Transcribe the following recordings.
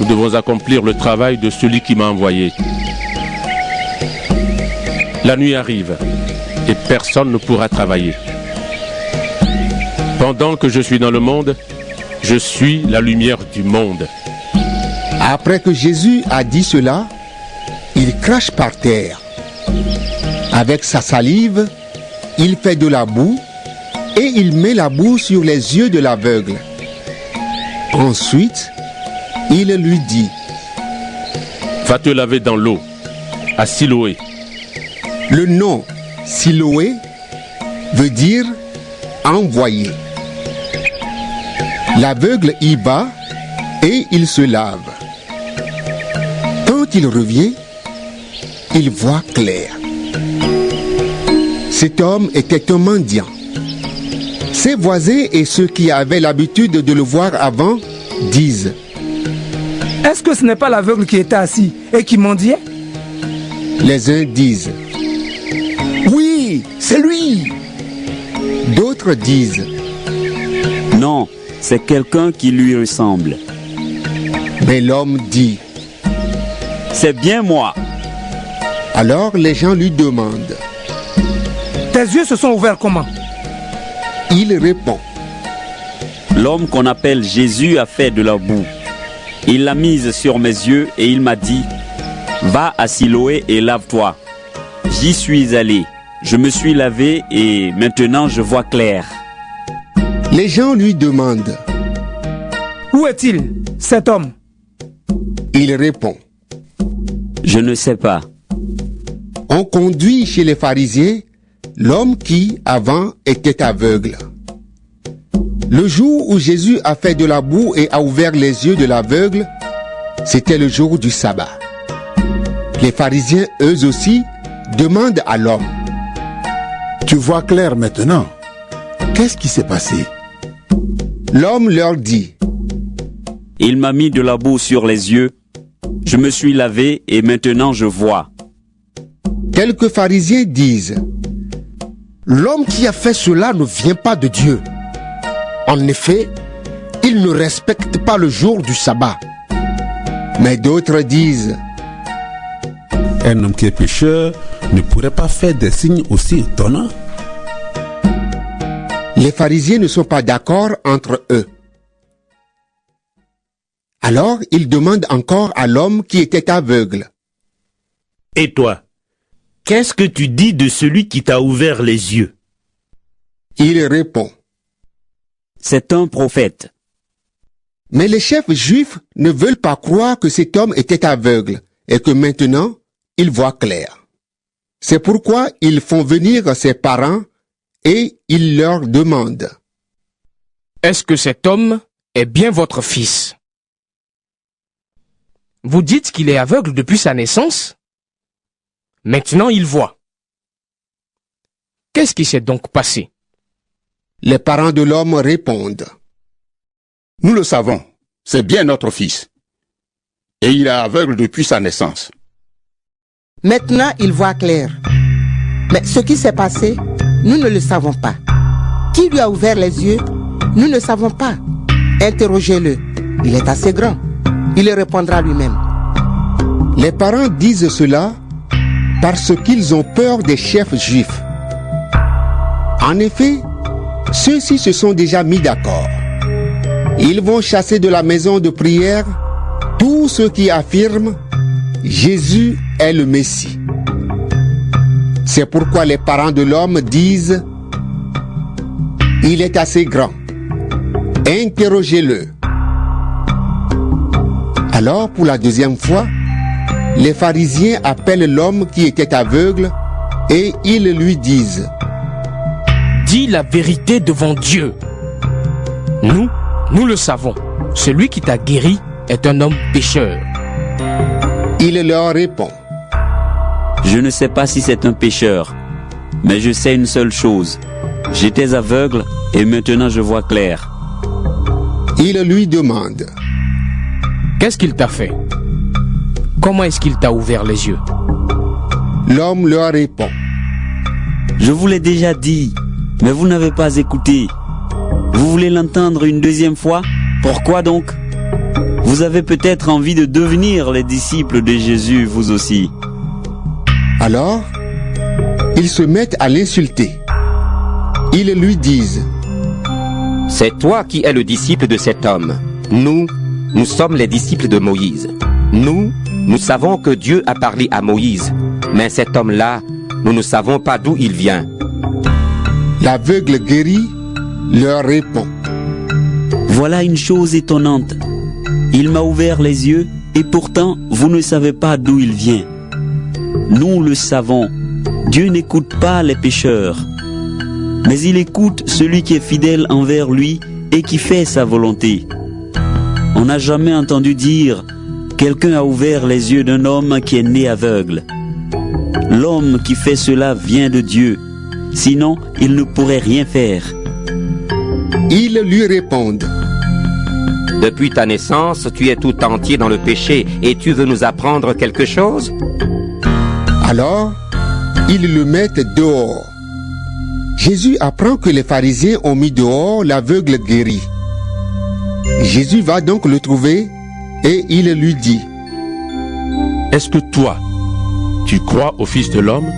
nous devons accomplir le travail de celui qui m'a envoyé. La nuit arrive et personne ne pourra travailler. Pendant que je suis dans le monde, je suis la lumière du monde. Après que Jésus a dit cela, il crache par terre. Avec sa salive, il fait de la boue et il met la boue sur les yeux de l'aveugle. Ensuite, il lui dit: Va te laver dans l'eau, à Siloé. Le nom Siloé veut dire envoyé. L'aveugle y va et il se lave. Quand il revient, il voit clair. Cet homme était un mendiant. Ses voisins et ceux qui avaient l'habitude de le voir avant disent: Est-ce que ce n'est pas l'aveugle qui était assis et qui mendiait? Les uns disent: Oui, c'est lui. D'autres disent: Non, c'est quelqu'un qui lui ressemble. Mais l'homme dit: C'est bien moi. Alors les gens lui demandent. Tes yeux se sont ouverts comment? Il répond: L'homme qu'on appelle Jésus a fait de la boue. Il l'a mise sur mes yeux et il m'a dit: Va à Siloé et lave-toi. J'y suis allé. Je me suis lavé et maintenant je vois clair. Les gens lui demandent: Où est-il, cet homme? Il répond: Je ne sais pas. On conduit chez les pharisiens l'homme qui, avant, était aveugle. Le jour où Jésus a fait de la boue et a ouvert les yeux de l'aveugle, c'était le jour du sabbat. Les pharisiens, eux aussi, demandent à l'homme: Tu vois clair maintenant. Qu'est-ce qui s'est passé? L'homme leur dit: Il m'a mis de la boue sur les yeux. Je me suis lavé et maintenant je vois. Quelques pharisiens disent: L'homme qui a fait cela ne vient pas de Dieu. En effet, il ne respecte pas le jour du sabbat. Mais d'autres disent: Un homme qui est pécheur ne pourrait pas faire des signes aussi étonnants. Les pharisiens ne sont pas d'accord entre eux. Alors ils demandent encore à l'homme qui était aveugle: Et toi, qu'est-ce que tu dis de celui qui t'a ouvert les yeux? Il répond: C'est un prophète. Mais les chefs juifs ne veulent pas croire que cet homme était aveugle et que maintenant il voit clair. C'est pourquoi ils font venir ses parents et ils leur demandent: Est-ce que cet homme est bien votre fils? Vous dites qu'il est aveugle depuis sa naissance? Maintenant il voit. Qu'est-ce qui s'est donc passé? Les parents de l'homme répondent: Nous le savons, c'est bien notre fils. Et il est aveugle depuis sa naissance. Maintenant, il voit clair. Mais ce qui s'est passé, nous ne le savons pas. Qui lui a ouvert les yeux, nous ne savons pas. Interrogez-le, il est assez grand. Il répondra lui-même. Les parents disent cela parce qu'ils ont peur des chefs juifs. En effet, ceux-ci se sont déjà mis d'accord. Ils vont chasser de la maison de prière tous ceux qui affirment Jésus est le Messie. C'est pourquoi les parents de l'homme disent: Il est assez grand. Interrogez-le. Alors, pour la deuxième fois, les pharisiens appellent l'homme qui était aveugle et ils lui disent: Dis la vérité devant Dieu. Nous le savons. Celui qui t'a guéri est un homme pécheur. Il leur répond: Je ne sais pas si c'est un pécheur, mais je sais une seule chose. J'étais aveugle et maintenant je vois clair. Il lui demande: Qu'est-ce qu'il t'a fait? Comment est-ce qu'il t'a ouvert les yeux? L'homme leur répond: Je vous l'ai déjà dit, mais vous n'avez pas écouté. Vous voulez l'entendre une deuxième fois? Pourquoi donc? Vous avez peut-être envie de devenir les disciples de Jésus, vous aussi. Alors, ils se mettent à l'insulter. Ils lui disent: C'est toi qui es le disciple de cet homme. Nous sommes les disciples de Moïse. Nous savons que Dieu a parlé à Moïse. Mais cet homme-là, nous ne savons pas d'où il vient. L'aveugle guéri leur répond: Voilà une chose étonnante. Il m'a ouvert les yeux et pourtant vous ne savez pas d'où il vient. Nous le savons. Dieu n'écoute pas les pécheurs, mais il écoute celui qui est fidèle envers lui et qui fait sa volonté. On n'a jamais entendu dire « Quelqu'un a ouvert les yeux d'un homme qui est né aveugle ». L'homme qui fait cela vient de Dieu, sinon il ne pourrait rien faire. Ils lui répondent: Depuis ta naissance, tu es tout entier dans le péché et tu veux nous apprendre quelque chose? Alors, ils le mettent dehors. Jésus apprend que les pharisiens ont mis dehors l'aveugle guéri. Jésus va donc le trouver et il lui dit: Est-ce que toi, tu crois au Fils de l'homme?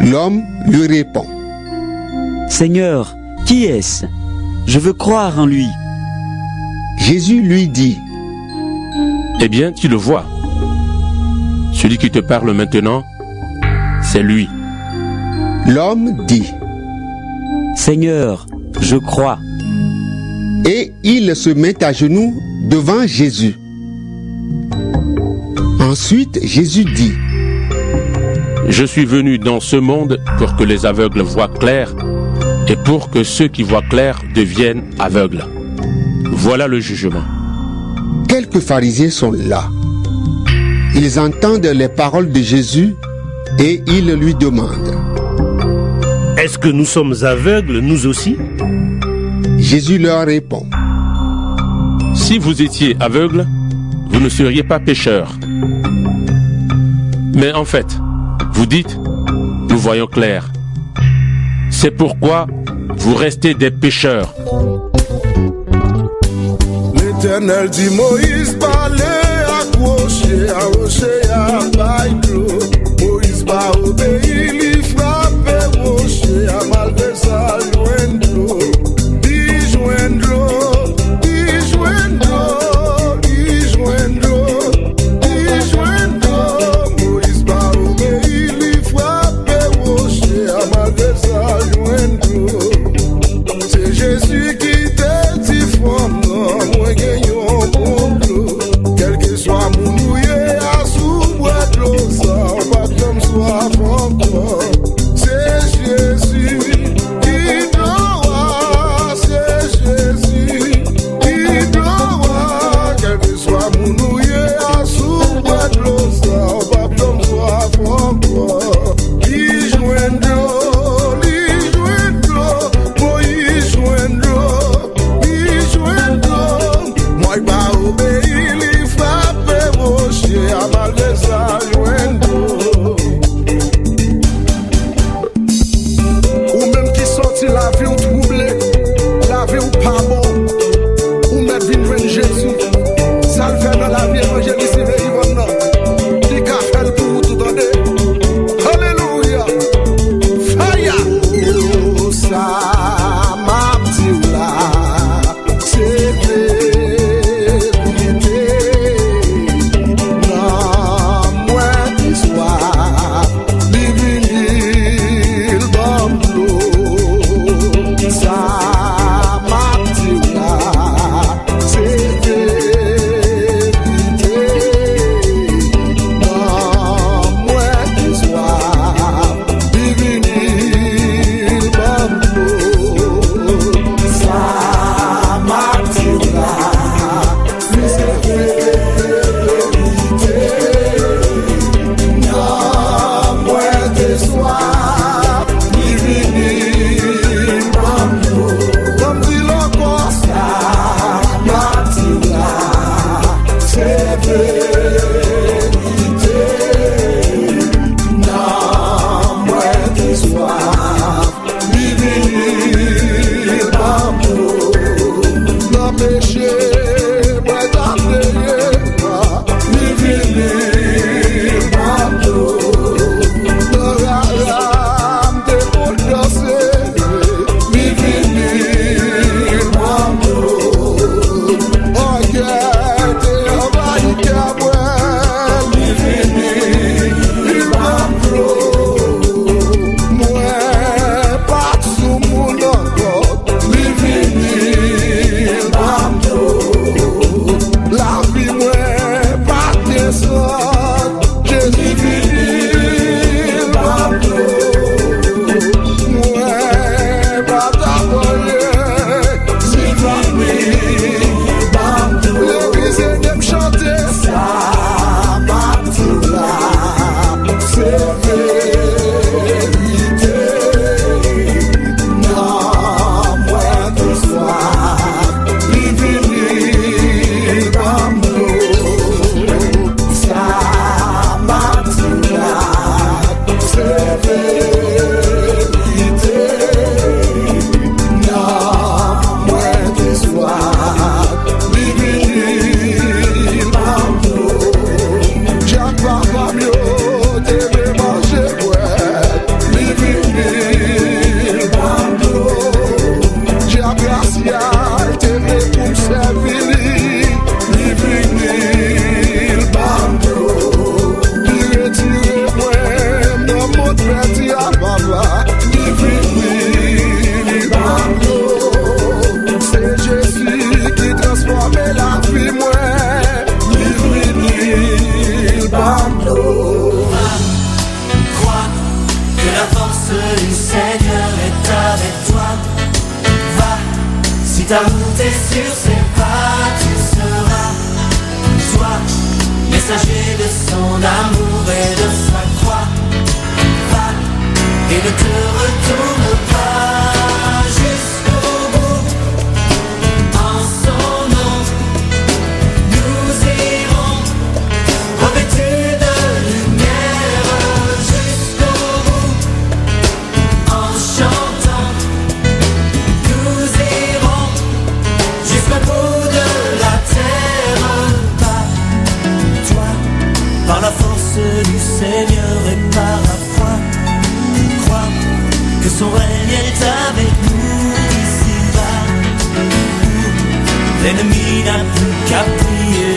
L'homme lui répond: Seigneur, qui est-ce? Je veux croire en lui. Jésus lui dit: Eh bien, tu le vois. Celui qui te parle maintenant, c'est lui. L'homme dit: Seigneur, je crois. Et il se met à genoux devant Jésus. Ensuite, Jésus dit: Je suis venu dans ce monde pour que les aveugles voient clair et pour que ceux qui voient clair deviennent aveugles. Voilà le jugement. Quelques pharisiens sont là. Ils entendent les paroles de Jésus et ils lui demandent: Est-ce que nous sommes aveugles, nous aussi? Jésus leur répond: Si vous étiez aveugles, vous ne seriez pas pécheurs. Mais en fait, vous dites, nous voyons clair. C'est pourquoi vous restez des pécheurs. L'Éternel dit: Moïse parlait à rocher, à baïlo. Moïse pas obéi, il frappait rocher, à malversa loin de l'eau. Jésus qui te dit, moi, moi, gagnons pour l'eau. messager de son amour et de sa croix. Va et ne te retourne pas jusqu'au bout. En son nom, nous irons revêtus de lumière jusqu'au bout. En chantant, nous irons jusqu'au bout de la terre. Toi, par la force du Seigneur et par la foi, crois que son règne est avec nous ici-bas. L'ennemi n'a plus qu'à prier